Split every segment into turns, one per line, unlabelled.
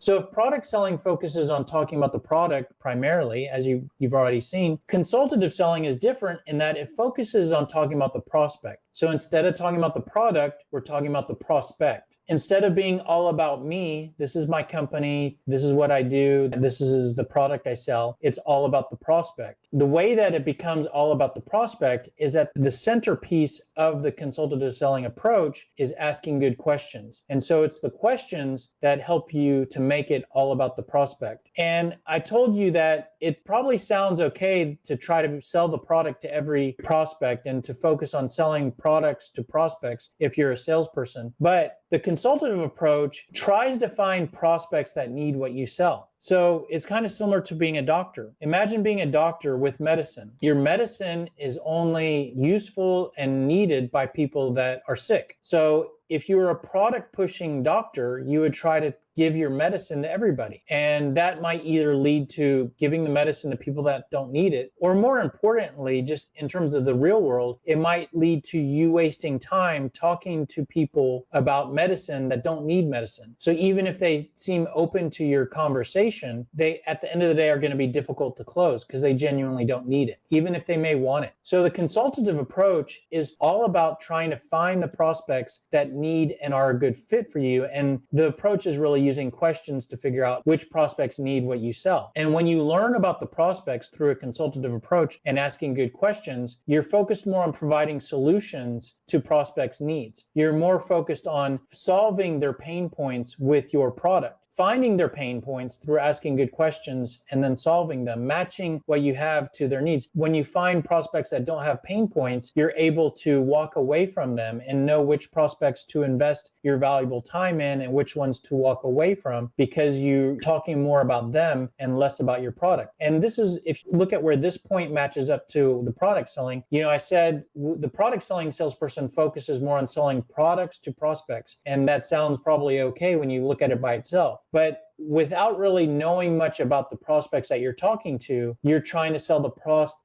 So if product selling focuses on talking about the product primarily, as you've already seen, consultative selling is different in that it focuses on talking about the prospect. So instead of talking about the product, we're talking about the prospect. Instead of being all about me, this is my company, this is what I do, this is the product I sell, it's all about the prospect. The way that it becomes all about the prospect is that the centerpiece of the consultative selling approach is asking good questions. And so it's the questions that help you to make it all about the prospect. And I told you that it probably sounds okay to try to sell the product to every prospect and to focus on selling products to prospects if you're a salesperson. But the consultative approach tries to find prospects that need what you sell. So it's kind of similar to being a doctor. Imagine being a doctor with medicine. Your medicine is only useful and needed by people that are sick. So if you were a product pushing doctor, you would try to give your medicine to everybody. And that might either lead to giving the medicine to people that don't need it, or more importantly, just in terms of the real world, it might lead to you wasting time talking to people about medicine that don't need medicine. So even if they seem open to your conversation, they, at the end of the day, are going to be difficult to close because they genuinely don't need it, even if they may want it. So the consultative approach is all about trying to find the prospects that need and are a good fit for you. And the approach is really using questions to figure out which prospects need what you sell. And when you learn about the prospects through a consultative approach and asking good questions, you're focused more on providing solutions to prospects' needs. You're more focused on solving their pain points with your product, finding their pain points through asking good questions and then solving them, matching what you have to their needs. When you find prospects that don't have pain points, you're able to walk away from them and know which prospects to invest your valuable time in and which ones to walk away from, because you're talking more about them and less about your product. And this is, if you look at where this point matches up to the product selling, I said the product selling salesperson focuses more on selling products to prospects. And that sounds probably okay when you look at it by itself. But without really knowing much about the prospects that you're talking to, you're trying to sell the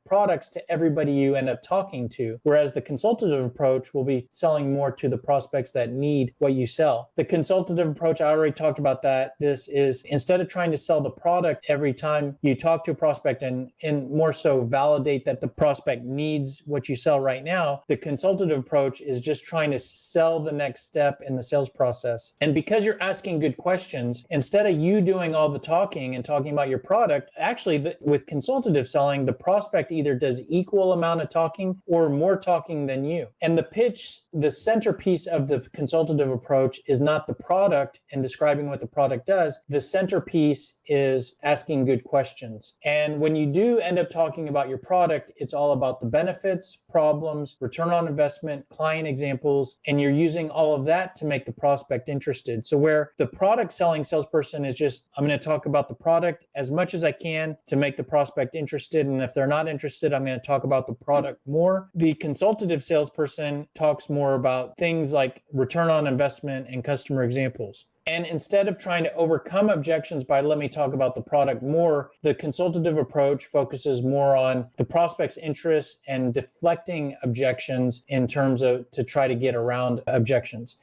products to everybody you end up talking to. Whereas the consultative approach will be selling more to the prospects that need what you sell. The consultative approach, I already talked about that. This is, instead of trying to sell the product every time you talk to a prospect and more so validate that the prospect needs what you sell right now, the consultative approach is just trying to sell the next step in the sales process. And because you're asking good questions, instead of you doing all the talking and talking about your product, actually with consultative selling, the prospect either does equal amount of talking or more talking than you. And the pitch, the centerpiece of the consultative approach is not the product and describing what the product does. The centerpiece is asking good questions. And when you do end up talking about your product, it's all about the benefits, problems, return on investment, client examples, and you're using all of that to make the prospect interested. So where the product selling salesperson is just, I'm going to talk about the product as much as I can to make the prospect interested. And if they're not interested, I'm going to talk about the product more. The consultative salesperson talks more about things like return on investment and customer examples. And instead of trying to overcome objections by let me talk about the product more, the consultative approach focuses more on the prospect's interests and deflecting objections in terms of to try to get around objections.